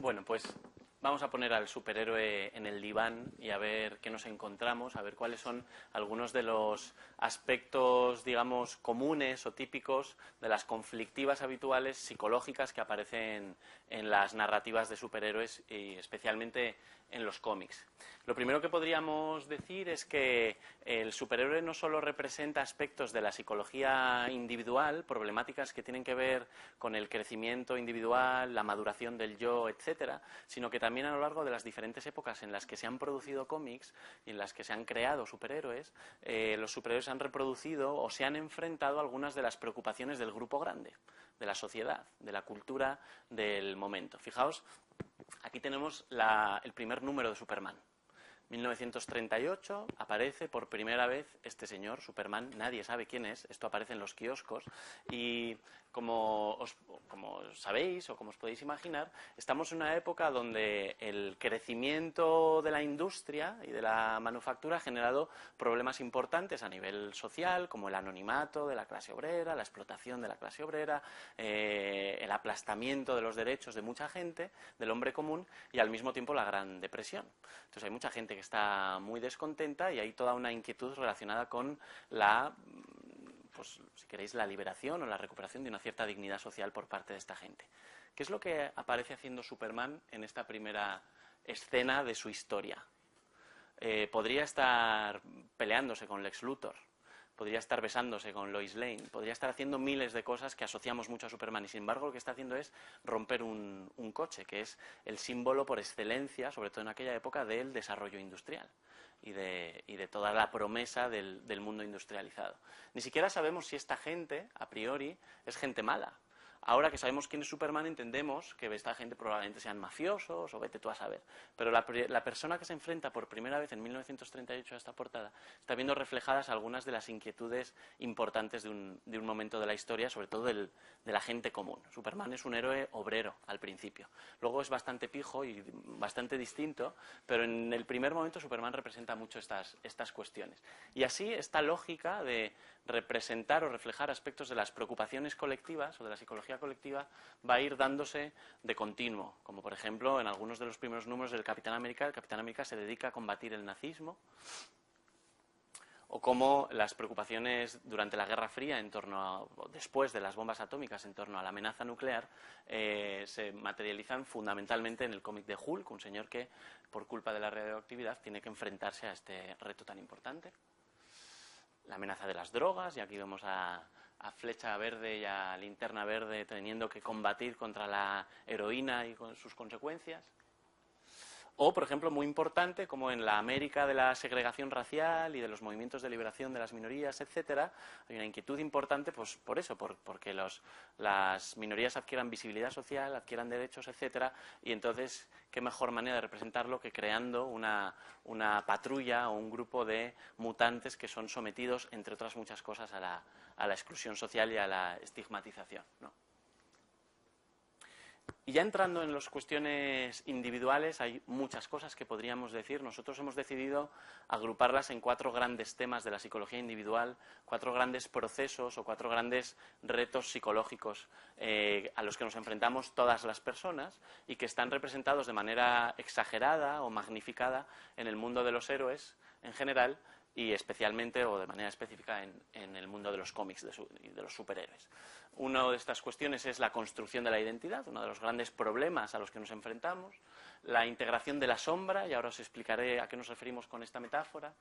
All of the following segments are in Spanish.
Bueno, pues vamos a poner al superhéroe en el diván y a ver qué nos encontramos, a ver cuáles son algunos de los aspectos, digamos, comunes o típicos de las conflictivas habituales psicológicas que aparecen en las narrativas de superhéroes y especialmente en los cómics. Lo primero que podríamos decir es que el superhéroe no solo representa aspectos de la psicología individual, problemáticas que tienen que ver con el crecimiento individual, la maduración del yo, etcétera, sino que también a lo largo de las diferentes épocas en las que se han producido cómics y en las que se han creado superhéroes, los superhéroes han reproducido o se han enfrentado a algunas de las preocupaciones del grupo grande, de la sociedad, de la cultura del momento. Fijaos, aquí tenemos el primer número de Superman. 1938 aparece por primera vez este señor, Superman, nadie sabe quién es, esto aparece en los kioscos y como sabéis o como os podéis imaginar, estamos en una época donde el crecimiento de la industria y de la manufactura ha generado problemas importantes a nivel social, como el anonimato de la clase obrera, la explotación de la clase obrera, el aplastamiento de los derechos de mucha gente, del hombre común, y al mismo tiempo la Gran Depresión. Entonces hay mucha gente que está muy descontenta y hay toda una inquietud relacionada con pues, si queréis, la liberación o la recuperación de una cierta dignidad social por parte de esta gente. ¿Qué es lo que aparece haciendo Superman en esta primera escena de su historia? Podría estar peleándose con Lex Luthor, podría estar besándose con Lois Lane, podría estar haciendo miles de cosas que asociamos mucho a Superman y sin embargo lo que está haciendo es romper un coche, que es el símbolo por excelencia, sobre todo en aquella época, del desarrollo industrial y de toda la promesa del mundo industrializado. Ni siquiera sabemos si esta gente, a priori, es gente mala. Ahora que sabemos quién es Superman, entendemos que esta gente probablemente sean mafiosos o vete tú a saber. Pero la persona que se enfrenta por primera vez en 1938 a esta portada está viendo reflejadas algunas de las inquietudes importantes de un momento de la historia, sobre todo de la gente común. Superman es un héroe obrero al principio. Luego es bastante pijo y bastante distinto, pero en el primer momento Superman representa mucho estas cuestiones. Y así esta lógica de representar o reflejar aspectos de las preocupaciones colectivas o de la psicología colectiva va a ir dándose de continuo, como por ejemplo en algunos de los primeros números del Capitán América. El Capitán América se dedica a combatir el nazismo, o como las preocupaciones durante la Guerra Fría después de las bombas atómicas en torno a la amenaza nuclear se materializan fundamentalmente en el cómic de Hulk, un señor que por culpa de la radioactividad tiene que enfrentarse a este reto tan importante. La amenaza de las drogas, y aquí vemos a Flecha Verde y a Linterna Verde teniendo que combatir contra la heroína y con sus consecuencias. O, por ejemplo, muy importante, como en la América de la segregación racial y de los movimientos de liberación de las minorías, etcétera, hay una inquietud importante pues, por eso, porque las minorías adquieran visibilidad social, adquieran derechos, etcétera, y entonces, qué mejor manera de representarlo que creando una patrulla o un grupo de mutantes que son sometidos, entre otras muchas cosas, a la exclusión social y a la estigmatización, ¿no? Y ya entrando en las cuestiones individuales, hay muchas cosas que podríamos decir. Nosotros hemos decidido agruparlas en 4 grandes temas de la psicología individual, 4 grandes procesos o 4 grandes retos psicológicos a los que nos enfrentamos todas las personas y que están representados de manera exagerada o magnificada en el mundo de los héroes en general y especialmente o de manera específica en el mundo de los cómics y de los superhéroes. Una de estas cuestiones es la construcción de la identidad, uno de los grandes problemas a los que nos enfrentamos, la integración de la sombra, y ahora os explicaré a qué nos referimos con esta metáfora,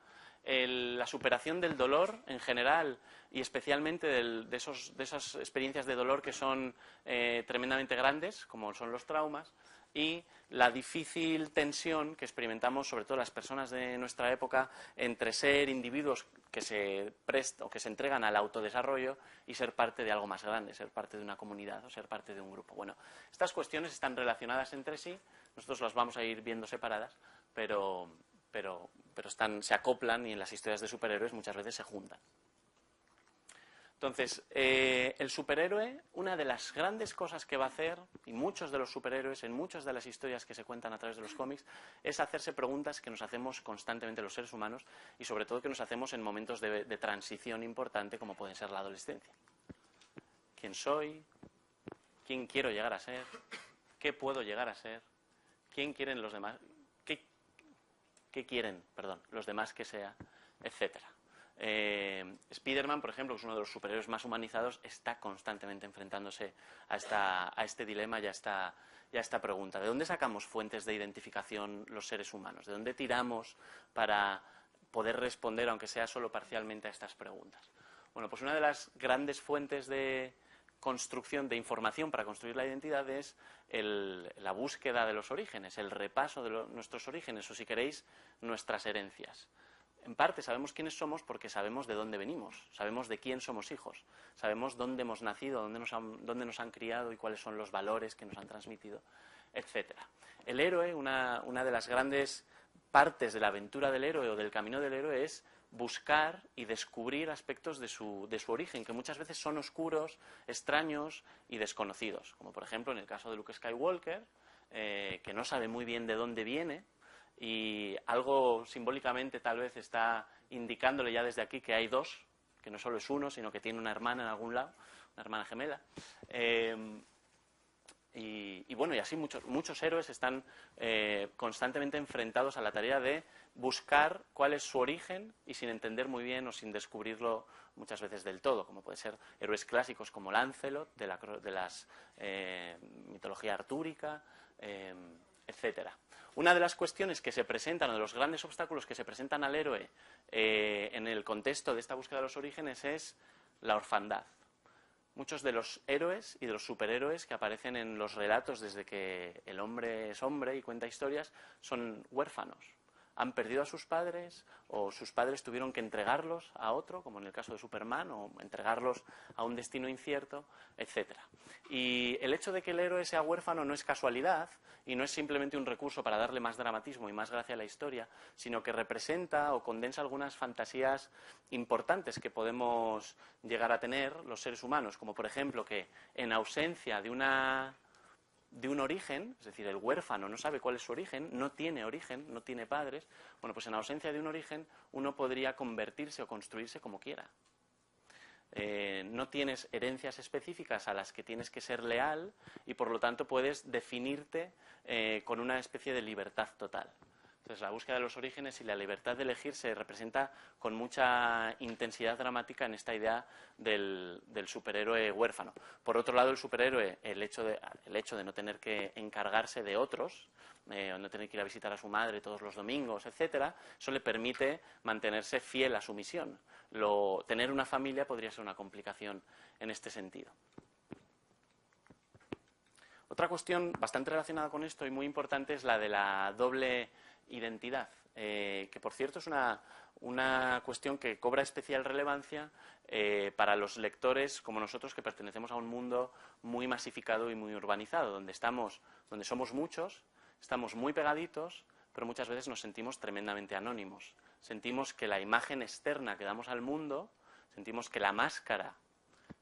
la superación del dolor en general y especialmente de esas experiencias de dolor que son tremendamente grandes, como son los traumas, y la difícil tensión que experimentamos, sobre todo las personas de nuestra época, entre ser individuos que se entregan al autodesarrollo y ser parte de algo más grande, ser parte de una comunidad o ser parte de un grupo. Bueno, estas cuestiones están relacionadas entre sí, nosotros las vamos a ir viendo separadas, pero se acoplan y en las historias de superhéroes muchas veces se juntan. Entonces, el superhéroe, una de las grandes cosas que va a hacer, y muchos de los superhéroes, en muchas de las historias que se cuentan a través de los cómics, es hacerse preguntas que nos hacemos constantemente los seres humanos y sobre todo que nos hacemos en momentos de transición importante como pueden ser la adolescencia. ¿Quién soy? ¿Quién quiero llegar a ser? ¿Qué puedo llegar a ser? quién quieren los demás, qué quieren, perdón, los demás que sea, etcétera. Spider-Man, por ejemplo, que es uno de los superhéroes más humanizados, está constantemente enfrentándose a este dilema y a esta pregunta. ¿De dónde sacamos fuentes de identificación los seres humanos? ¿De dónde tiramos para poder responder, aunque sea solo parcialmente, a estas preguntas? Bueno, pues una de las grandes fuentes de construcción de información para construir la identidad es la búsqueda de los orígenes, el repaso de nuestros orígenes, o si queréis, nuestras herencias. En parte sabemos quiénes somos porque sabemos de dónde venimos, sabemos de quién somos hijos, sabemos dónde hemos nacido, dónde nos han criado y cuáles son los valores que nos han transmitido, etcétera. El héroe, una de las grandes partes de la aventura del héroe o del camino del héroe es buscar y descubrir aspectos de su origen, que muchas veces son oscuros, extraños y desconocidos, como por ejemplo en el caso de Luke Skywalker, que no sabe muy bien de dónde viene, y algo simbólicamente tal vez está indicándole ya desde aquí que hay dos, que no solo es uno, sino que tiene una hermana en algún lado, una hermana gemela. Y bueno, y así muchos héroes están constantemente enfrentados a la tarea de buscar cuál es su origen y sin entender muy bien o sin descubrirlo muchas veces del todo, como puede ser héroes clásicos como Lancelot, de la mitología artúrica, etcétera. Una de las cuestiones que se presentan, o de los grandes obstáculos que se presentan al héroe en el contexto de esta búsqueda de los orígenes es la orfandad. Muchos de los héroes y de los superhéroes que aparecen en los relatos desde que el hombre es hombre y cuenta historias son huérfanos. Han perdido a sus padres o sus padres tuvieron que entregarlos a otro, como en el caso de Superman, o entregarlos a un destino incierto, etcétera. Y el hecho de que el héroe sea huérfano no es casualidad y no es simplemente un recurso para darle más dramatismo y más gracia a la historia, sino que representa o condensa algunas fantasías importantes que podemos llegar a tener los seres humanos, como por ejemplo que en ausencia de un origen, es decir, el huérfano no sabe cuál es su origen, no tiene padres, bueno, pues en ausencia de un origen uno podría convertirse o construirse como quiera. No tienes herencias específicas a las que tienes que ser leal y por lo tanto puedes definirte con una especie de libertad total. Entonces, la búsqueda de los orígenes y la libertad de elegir se representa con mucha intensidad dramática en esta idea del superhéroe huérfano. Por otro lado, el superhéroe, el hecho de no tener que encargarse de otros, no tener que ir a visitar a su madre todos los domingos, etcétera, eso le permite mantenerse fiel a su misión. Tener una familia podría ser una complicación en este sentido. Otra cuestión bastante relacionada con esto y muy importante es la de la doble identidad, que por cierto es una cuestión que cobra especial relevancia para los lectores como nosotros que pertenecemos a un mundo muy masificado y muy urbanizado, donde somos muchos, estamos muy pegaditos, pero muchas veces nos sentimos tremendamente anónimos. Sentimos que la imagen externa que damos al mundo, sentimos que la máscara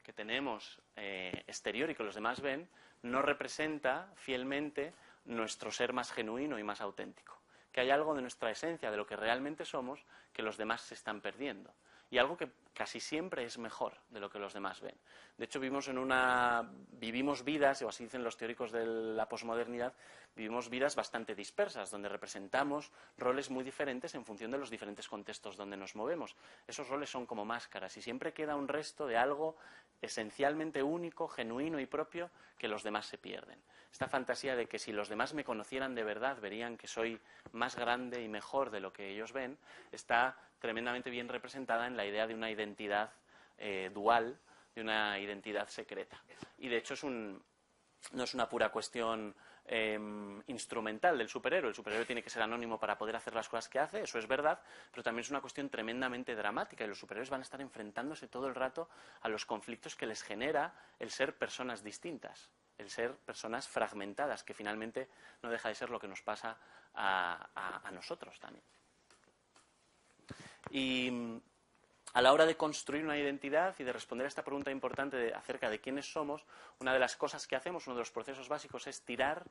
que tenemos exterior y que los demás ven, no representa fielmente nuestro ser más genuino y más auténtico. Que hay algo de nuestra esencia, de lo que realmente somos, que los demás se están perdiendo. Y algo que casi siempre es mejor de lo que los demás ven. De hecho, vivimos vidas, o así dicen los teóricos de la posmodernidad, vivimos vidas bastante dispersas, donde representamos roles muy diferentes en función de los diferentes contextos donde nos movemos. Esos roles son como máscaras y siempre queda un resto de algo esencialmente único, genuino y propio que los demás se pierden. Esta fantasía de que si los demás me conocieran de verdad, verían que soy más grande y mejor de lo que ellos ven, está tremendamente bien representada en la idea de una identidad dual, de una identidad secreta. Y de hecho no es una pura cuestión instrumental del superhéroe. El superhéroe tiene que ser anónimo para poder hacer las cosas que hace, eso es verdad, pero también es una cuestión tremendamente dramática y los superhéroes van a estar enfrentándose todo el rato a los conflictos que les genera el ser personas distintas, el ser personas fragmentadas, que finalmente no deja de ser lo que nos pasa a nosotros también. Y a la hora de construir una identidad y de responder a esta pregunta importante acerca de quiénes somos, una de las cosas que hacemos, uno de los procesos básicos es tirar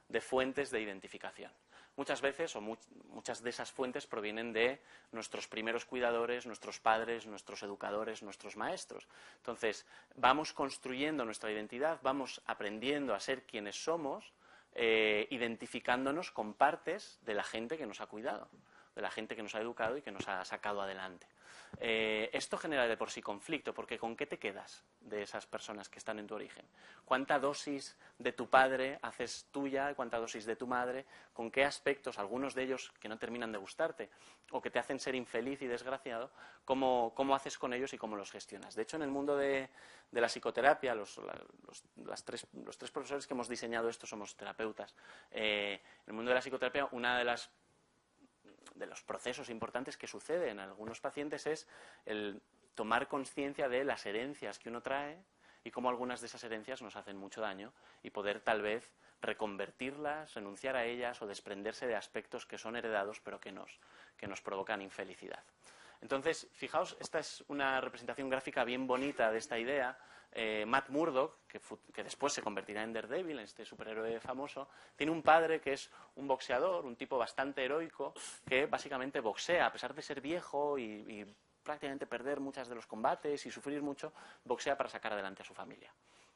de fuentes de identificación. Muchas veces, o muchas de esas fuentes provienen de nuestros primeros cuidadores, nuestros padres, nuestros educadores, nuestros maestros. Entonces, vamos construyendo nuestra identidad, vamos aprendiendo a ser quienes somos identificándonos con partes de la gente que nos ha cuidado, de la gente que nos ha educado y que nos ha sacado adelante. Esto genera de por sí conflicto, porque ¿con qué te quedas de esas personas que están en tu origen? ¿Cuánta dosis de tu padre haces tuya? ¿Cuánta dosis de tu madre? ¿Con qué aspectos, algunos de ellos que no terminan de gustarte o que te hacen ser infeliz y desgraciado, cómo haces con ellos y cómo los gestionas? De hecho, en el mundo de la psicoterapia, los tres profesores que hemos diseñado esto somos terapeutas. En el mundo de la psicoterapia, una de los procesos importantes que sucede en algunos pacientes es el tomar conciencia de las herencias que uno trae y cómo algunas de esas herencias nos hacen mucho daño y poder tal vez reconvertirlas, renunciar a ellas o desprenderse de aspectos que son heredados pero que nos provocan infelicidad. Entonces, fijaos, esta es una representación gráfica bien bonita de esta idea. Matt Murdock, que después se convertirá en Daredevil, en este superhéroe famoso, tiene un padre que es un boxeador, un tipo bastante heroico, que básicamente boxea, a pesar de ser viejo y prácticamente perder muchos de los combates y sufrir mucho, boxea para sacar adelante a su familia.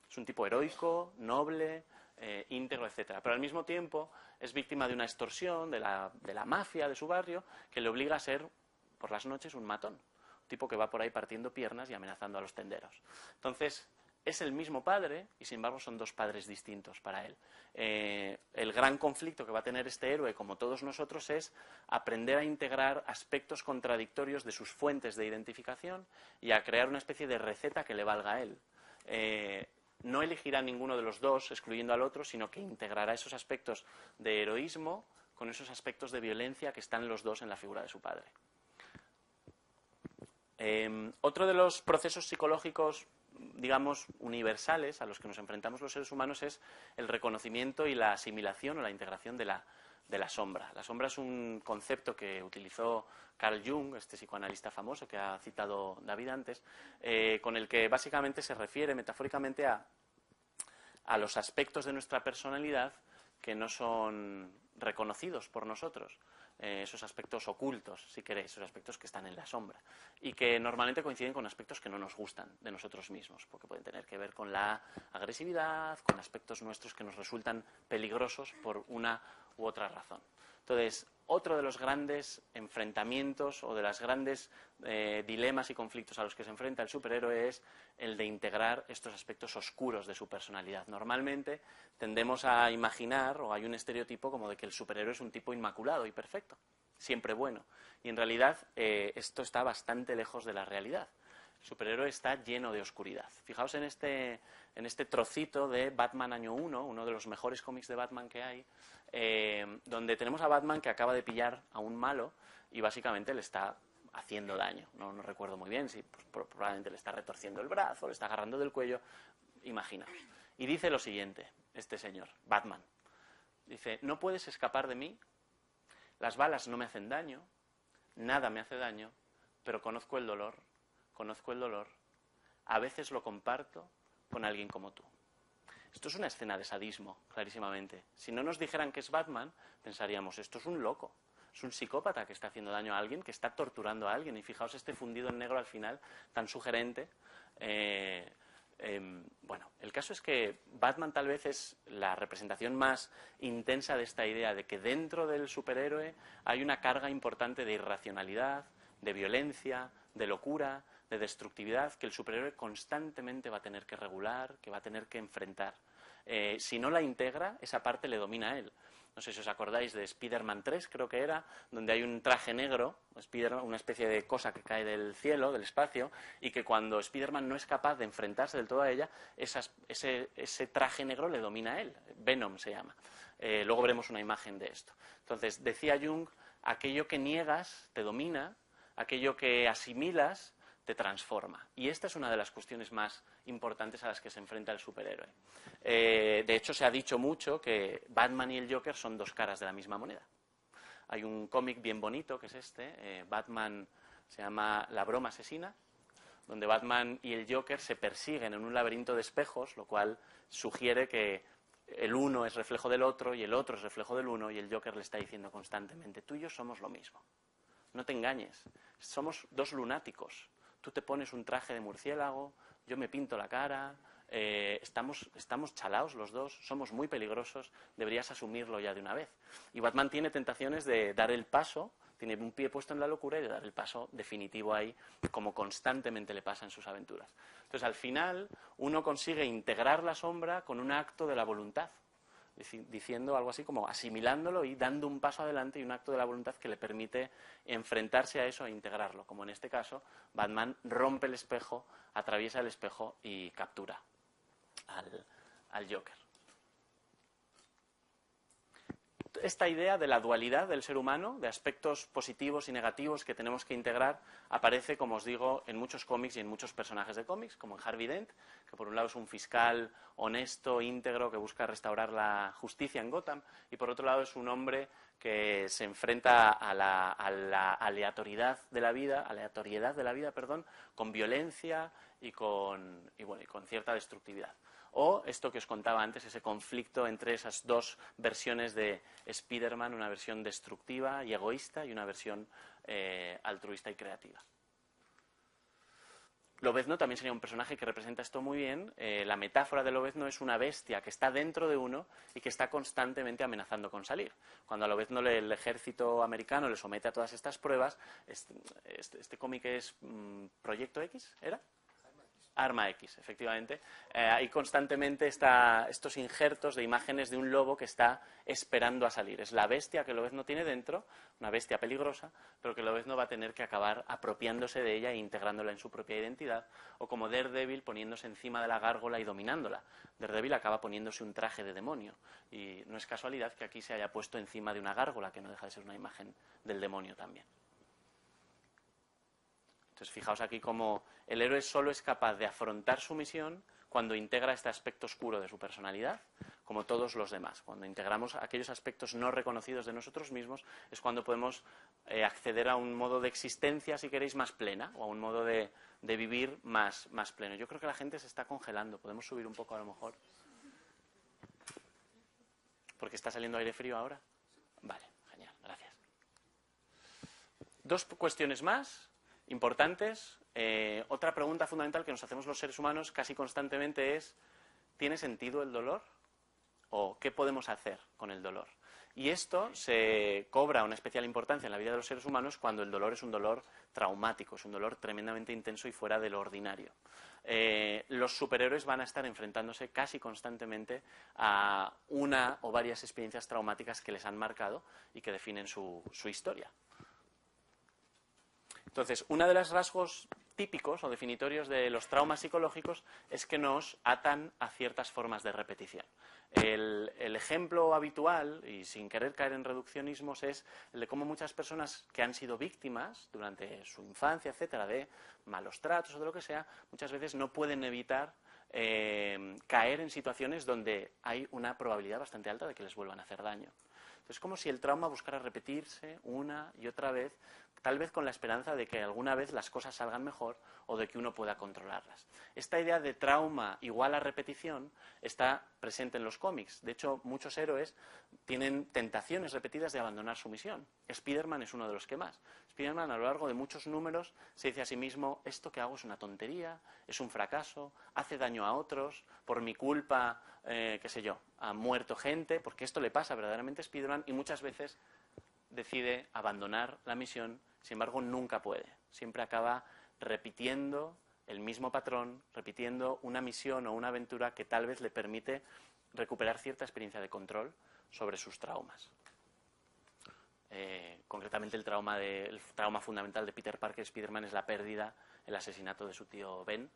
Es un tipo heroico, noble, íntegro, etcétera. Pero al mismo tiempo es víctima de una extorsión de la mafia de su barrio que le obliga a ser, por las noches, un matón. Un tipo que va por ahí partiendo piernas y amenazando a los tenderos. Entonces, es el mismo padre y sin embargo son dos padres distintos para él. El gran conflicto que va a tener este héroe, como todos nosotros, es aprender a integrar aspectos contradictorios de sus fuentes de identificación y a crear una especie de receta que le valga a él. No elegirá ninguno de los dos excluyendo al otro, sino que integrará esos aspectos de heroísmo con esos aspectos de violencia que están los dos en la figura de su padre. Otro de los procesos psicológicos, digamos, universales a los que nos enfrentamos los seres humanos es el reconocimiento y la asimilación o la integración de la sombra. La sombra es un concepto que utilizó Carl Jung, este psicoanalista famoso que ha citado David antes, con el que básicamente se refiere metafóricamente a los aspectos de nuestra personalidad que no son reconocidos por nosotros. Esos aspectos ocultos, si queréis, esos aspectos que están en la sombra y que normalmente coinciden con aspectos que no nos gustan de nosotros mismos, porque pueden tener que ver con la agresividad, con aspectos nuestros que nos resultan peligrosos por una u otra razón. Entonces, otro de los grandes enfrentamientos o de los grandes dilemas y conflictos a los que se enfrenta el superhéroe es el de integrar estos aspectos oscuros de su personalidad. Normalmente tendemos a imaginar, o hay un estereotipo como de que el superhéroe es un tipo inmaculado y perfecto, siempre bueno. Y en realidad esto está bastante lejos de la realidad. El superhéroe está lleno de oscuridad. Fijaos en este trocito de Batman Año 1, uno de los mejores cómics de Batman que hay, donde tenemos a Batman que acaba de pillar a un malo y básicamente le está haciendo daño. No recuerdo muy bien si probablemente le está retorciendo el brazo, le está agarrando del cuello, imaginaos. Y dice lo siguiente, este señor, Batman, dice: no puedes escapar de mí, las balas no me hacen daño, nada me hace daño, pero conozco el dolor, a veces lo comparto con alguien como tú. Esto es una escena de sadismo, clarísimamente. Si no nos dijeran que es Batman, pensaríamos, esto es un loco, es un psicópata que está haciendo daño a alguien, que está torturando a alguien. Y fijaos este fundido en negro al final, tan sugerente. Bueno, el caso es que Batman tal vez es la representación más intensa de esta idea de que dentro del superhéroe hay una carga importante de irracionalidad, de violencia, de locura, de destructividad, que el superhéroe constantemente va a tener que regular, que va a tener que enfrentar. Si no la integra, esa parte le domina a él. No sé si os acordáis de Spider-Man 3, creo que era, donde hay un traje negro, una especie de cosa que cae del cielo, del espacio, y que cuando Spider-Man no es capaz de enfrentarse del todo a ella, ese traje negro le domina a él. Venom se llama. Luego veremos una imagen de esto. Entonces, decía Jung, aquello que niegas te domina, aquello que asimilas te transforma. Y esta es una de las cuestiones más importantes a las que se enfrenta el superhéroe. De hecho, se ha dicho mucho que Batman y el Joker son dos caras de la misma moneda. Hay un cómic bien bonito, que es este, Batman, se llama La broma asesina, donde Batman y el Joker se persiguen en un laberinto de espejos, lo cual sugiere que el uno es reflejo del otro y el otro es reflejo del uno, y el Joker le está diciendo constantemente: tú y yo somos lo mismo, no te engañes, somos dos lunáticos. Tú te pones un traje de murciélago, yo me pinto la cara, estamos chalaos los dos, somos muy peligrosos, deberías asumirlo ya de una vez. Y Batman tiene tentaciones de dar el paso, tiene un pie puesto en la locura y de dar el paso definitivo ahí, como constantemente le pasa en sus aventuras. Entonces, al final, uno consigue integrar la sombra con un acto de la voluntad, diciendo algo así como asimilándolo y dando un paso adelante y un acto de la voluntad que le permite enfrentarse a eso e integrarlo. Como en este caso, Batman rompe el espejo, atraviesa el espejo y captura al Joker. Esta idea de la dualidad del ser humano, de aspectos positivos y negativos que tenemos que integrar, aparece, como os digo, en muchos cómics y en muchos personajes de cómics, como en Harvey Dent, que por un lado es un fiscal honesto, íntegro, que busca restaurar la justicia en Gotham, y por otro lado es un hombre que se enfrenta a la aleatoriedad de la vida, con violencia y con cierta destructividad. O esto que os contaba antes, ese conflicto entre esas dos versiones de Spider-Man, una versión destructiva y egoísta y una versión altruista y creativa. Lobezno también sería un personaje que representa esto muy bien. La metáfora de Lobezno es una bestia que está dentro de uno y que está constantemente amenazando con salir. Cuando a Lobezno el ejército americano le somete a todas estas pruebas, este cómic es Proyecto X, ¿era? Arma X, efectivamente. Hay constantemente estos injertos de imágenes de un lobo que está esperando a salir. Es la bestia que Lobezno tiene dentro, una bestia peligrosa, pero que Lobezno va a tener que acabar apropiándose de ella e integrándola en su propia identidad, o como Daredevil poniéndose encima de la gárgola y dominándola. Daredevil acaba poniéndose un traje de demonio, y no es casualidad que aquí se haya puesto encima de una gárgola, que no deja de ser una imagen del demonio también. Entonces, fijaos aquí cómo el héroe solo es capaz de afrontar su misión cuando integra este aspecto oscuro de su personalidad, como todos los demás. Cuando integramos aquellos aspectos no reconocidos de nosotros mismos, es cuando podemos acceder a un modo de existencia, si queréis, más plena, o a un modo de vivir más pleno. Yo creo que la gente se está congelando. ¿Podemos subir un poco a lo mejor? ¿Porque está saliendo aire frío ahora? Vale, genial, gracias. Dos cuestiones más importantes. Otra pregunta fundamental que nos hacemos los seres humanos casi constantemente es: ¿tiene sentido el dolor? ¿O qué podemos hacer con el dolor? Y esto se cobra una especial importancia en la vida de los seres humanos cuando el dolor es un dolor traumático, es un dolor tremendamente intenso y fuera de lo ordinario. Los superhéroes van a estar enfrentándose casi constantemente a una o varias experiencias traumáticas que les han marcado y que definen su historia. Entonces, uno de los rasgos típicos o definitorios de los traumas psicológicos es que nos atan a ciertas formas de repetición. El ejemplo habitual, y sin querer caer en reduccionismos, es el de cómo muchas personas que han sido víctimas durante su infancia, etcétera, de malos tratos o de lo que sea, muchas veces no pueden evitar caer en situaciones donde hay una probabilidad bastante alta de que les vuelvan a hacer daño. Es como si el trauma buscara repetirse una y otra vez, tal vez con la esperanza de que alguna vez las cosas salgan mejor o de que uno pueda controlarlas. Esta idea de trauma igual a repetición está presente en los cómics. De hecho, muchos héroes tienen tentaciones repetidas de abandonar su misión. Spider-Man es uno de los que más. Spider-Man, a lo largo de muchos números, se dice a sí mismo: esto que hago es una tontería, es un fracaso, hace daño a otros, por mi culpa, qué sé yo, ha muerto gente, porque esto le pasa verdaderamente a Spider-Man, y muchas veces decide abandonar la misión. Sin embargo, nunca puede. Siempre acaba repitiendo el mismo patrón, repitiendo una misión o una aventura que tal vez le permite recuperar cierta experiencia de control sobre sus traumas. Concretamente, el trauma fundamental de Peter Parker y Spider-Man es la pérdida, el asesinato de su tío Ben.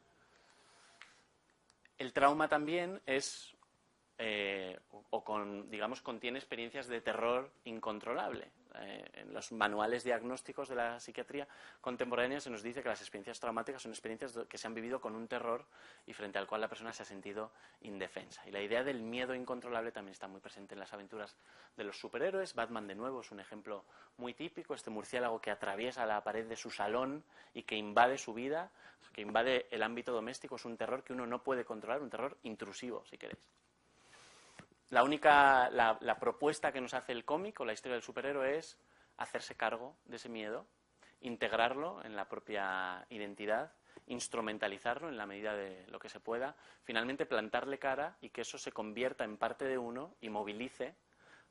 El trauma también es, contiene experiencias de terror incontrolable. En los manuales diagnósticos de la psiquiatría contemporánea se nos dice que las experiencias traumáticas son experiencias que se han vivido con un terror y frente al cual la persona se ha sentido indefensa. Y la idea del miedo incontrolable también está muy presente en las aventuras de los superhéroes. Batman, de nuevo, es un ejemplo muy típico. Este murciélago que atraviesa la pared de su salón y que invade su vida, que invade el ámbito doméstico, es un terror que uno no puede controlar, un terror intrusivo, si queréis. La propuesta que nos hace el cómic o la historia del superhéroe es hacerse cargo de ese miedo, integrarlo en la propia identidad instrumentalizarlo en la medida de lo que se pueda, finalmente plantarle cara y que eso se convierta en parte de uno y movilice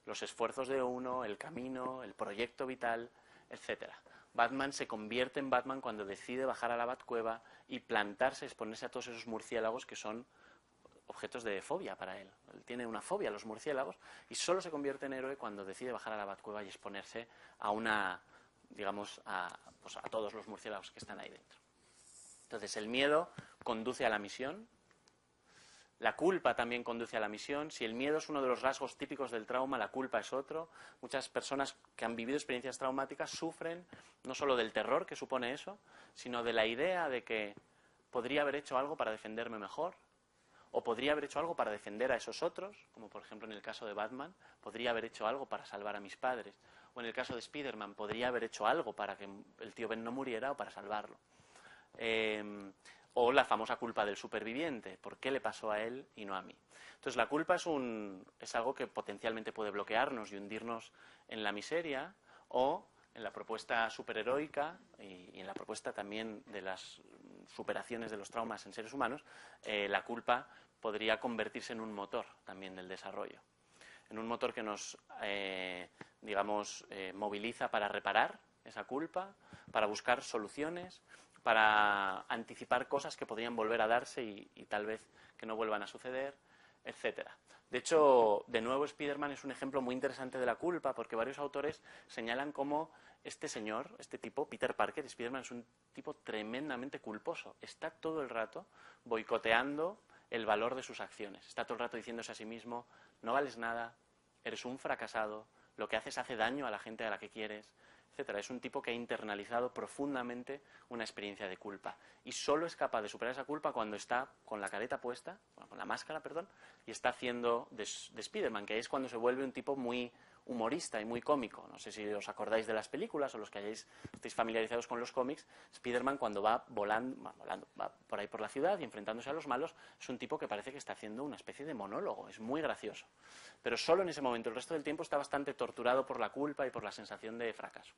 los esfuerzos de uno, el camino, el proyecto vital, etcétera. Batman se convierte en Batman cuando decide bajar a la Batcueva y plantarse, exponerse a todos esos murciélagos que son objetos de fobia para él. Él tiene una fobia a los murciélagos y solo se convierte en héroe cuando decide bajar a la Batcueva y exponerse a una, digamos, pues a todos los murciélagos que están ahí dentro. Entonces, el miedo conduce a la misión. La culpa también conduce a la misión. Si el miedo es uno de los rasgos típicos del trauma, la culpa es otro. Muchas personas que han vivido experiencias traumáticas sufren no solo del terror que supone eso, sino de la idea de que podría haber hecho algo para defenderme mejor, o podría haber hecho algo para defender a esos otros, como por ejemplo en el caso de Batman, podría haber hecho algo para salvar a mis padres, o en el caso de Spider-Man, podría haber hecho algo para que el tío Ben no muriera o para salvarlo. O la famosa culpa del superviviente, ¿por qué le pasó a él y no a mí? Entonces la culpa es algo que potencialmente puede bloquearnos y hundirnos en la miseria, o en la propuesta superheroica y en la propuesta también de las superaciones de los traumas en seres humanos, la culpa podría convertirse en un motor también del desarrollo, en un motor que nos, moviliza para reparar esa culpa, para buscar soluciones, para anticipar cosas que podrían volver a darse y tal vez que no vuelvan a suceder, etcétera. De hecho, de nuevo, Spider-Man es un ejemplo muy interesante de la culpa, porque varios autores señalan cómo este señor, este tipo, Peter Parker, Spider-Man, es un tipo tremendamente culposo. Está todo el rato boicoteando el valor de sus acciones. Está todo el rato diciéndose a sí mismo, no vales nada, eres un fracasado, lo que haces hace daño a la gente a la que quieres, etcétera. Es un tipo que ha internalizado profundamente una experiencia de culpa y solo es capaz de superar esa culpa cuando está con la careta puesta, bueno, con la máscara, perdón, y está haciendo de Spider-Man, que es cuando se vuelve un tipo muy humorista y muy cómico. No sé si os acordáis de las películas o los que estéis familiarizados con los cómics. Spider-Man, cuando va volando, va por ahí por la ciudad y enfrentándose a los malos, es un tipo que parece que está haciendo una especie de monólogo, es muy gracioso. Pero solo en ese momento, el resto del tiempo está bastante torturado por la culpa y por la sensación de fracaso.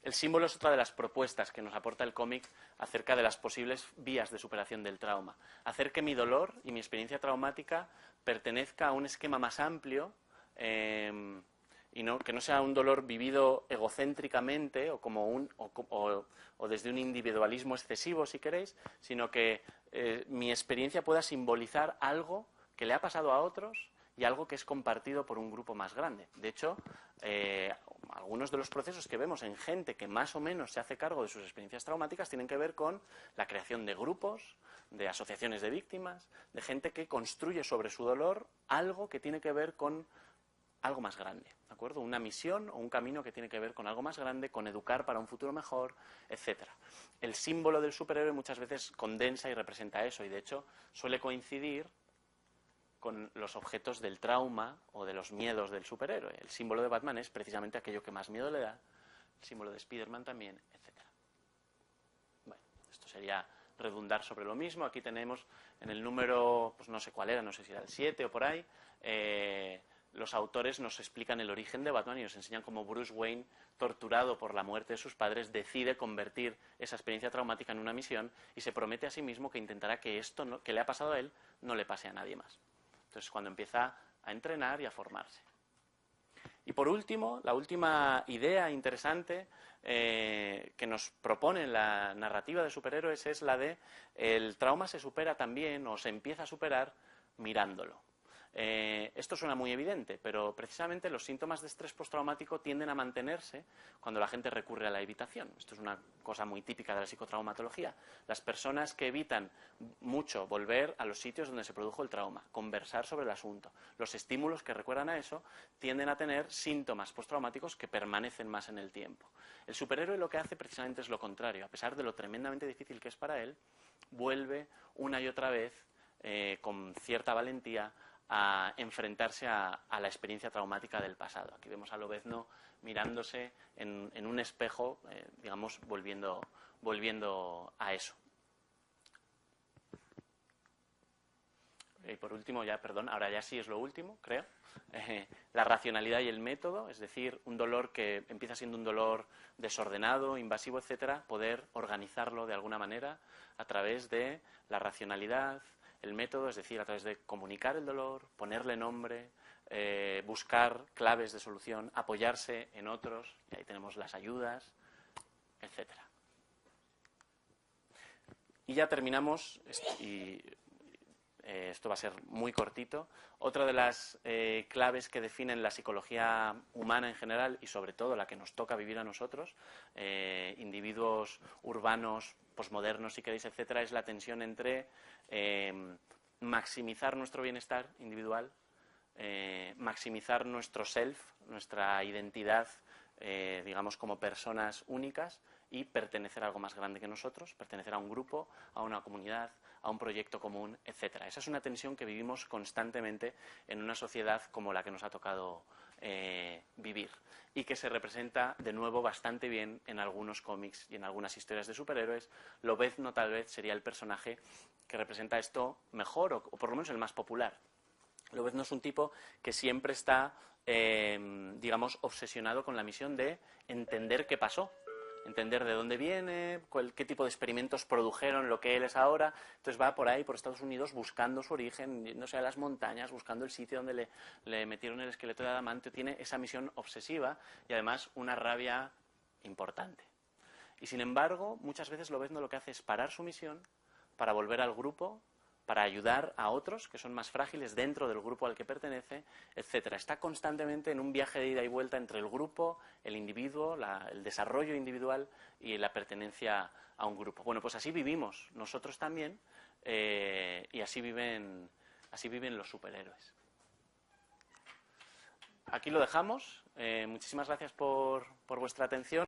El símbolo es otra de las propuestas que nos aporta el cómic acerca de las posibles vías de superación del trauma. Hacer que mi dolor y mi experiencia traumática pertenezca a un esquema más amplio y que no sea un dolor vivido egocéntricamente o desde un individualismo excesivo, si queréis, sino que mi experiencia pueda simbolizar algo que le ha pasado a otros y algo que es compartido por un grupo más grande. De hecho, algunos de los procesos que vemos en gente que más o menos se hace cargo de sus experiencias traumáticas tienen que ver con la creación de grupos, de asociaciones de víctimas, de gente que construye sobre su dolor algo que tiene que ver con algo más grande, ¿de acuerdo? Una misión o un camino que tiene que ver con algo más grande, con educar para un futuro mejor, etcétera. El símbolo del superhéroe muchas veces condensa y representa eso, y de hecho suele coincidir con los objetos del trauma o de los miedos del superhéroe. El símbolo de Batman es precisamente aquello que más miedo le da, el símbolo de Spider-Man también, etc. Bueno, esto sería redundar sobre lo mismo. Aquí tenemos en el número, pues no sé cuál era, no sé si era el 7 o por ahí, los autores nos explican el origen de Batman y nos enseñan cómo Bruce Wayne, torturado por la muerte de sus padres, decide convertir esa experiencia traumática en una misión y se promete a sí mismo que intentará que esto que le ha pasado a él no le pase a nadie más. Entonces, cuando empieza a entrenar y a formarse. Y por último, la última idea interesante que nos propone la narrativa de superhéroes es la de el trauma se supera también o se empieza a superar mirándolo. Esto suena muy evidente, pero precisamente los síntomas de estrés postraumático tienden a mantenerse cuando la gente recurre a la evitación. Esto es una cosa muy típica de la psicotraumatología. Las personas que evitan mucho volver a los sitios donde se produjo el trauma, conversar sobre el asunto, los estímulos que recuerdan a eso, tienden a tener síntomas postraumáticos que permanecen más en el tiempo. El superhéroe lo que hace precisamente es lo contrario. A pesar de lo tremendamente difícil que es para él, vuelve una y otra vez con cierta valentía a enfrentarse a la experiencia traumática del pasado. Aquí vemos a Lobezno mirándose en un espejo, digamos, volviendo a eso. y por último, ya, perdón, ahora ya sí es lo último, creo, la racionalidad y el método, es decir, un dolor que empieza siendo un dolor desordenado, invasivo, etcétera, poder organizarlo de alguna manera a través de la racionalidad, el método, es decir, a través de comunicar el dolor, ponerle nombre, buscar claves de solución, apoyarse en otros, y ahí tenemos las ayudas, etcétera. Y ya terminamos, y esto va a ser muy cortito. Otra de las claves que definen la psicología humana en general y sobre todo la que nos toca vivir a nosotros, individuos urbanos, posmodernos, si queréis, etcétera, es la tensión entre maximizar nuestro bienestar individual, maximizar nuestro self, nuestra identidad, digamos, como personas únicas, y pertenecer a algo más grande que nosotros, pertenecer a un grupo, a una comunidad, a un proyecto común, etcétera. Esa es una tensión que vivimos constantemente en una sociedad como la que nos ha tocado vivir, y que se representa de nuevo bastante bien en algunos cómics y en algunas historias de superhéroes. Lobezno tal vez sería el personaje que representa esto mejor, o por lo menos el más popular. Lobezno es un tipo que siempre está, digamos, obsesionado con la misión de entender qué pasó, entender de dónde viene, qué tipo de experimentos produjeron lo que él es ahora. Entonces va por ahí, por Estados Unidos, buscando su origen, yéndose a las montañas, buscando el sitio donde le metieron el esqueleto de adamantio. Tiene esa misión obsesiva y además una rabia importante. Y sin embargo, muchas veces Lobezno lo que hace es parar su misión para volver al grupo, para ayudar a otros que son más frágiles dentro del grupo al que pertenece, etcétera. Está constantemente en un viaje de ida y vuelta entre el grupo, el individuo, el desarrollo individual y la pertenencia a un grupo. Bueno, pues así vivimos nosotros también, y así viven los superhéroes. Aquí lo dejamos. Muchísimas gracias por vuestra atención.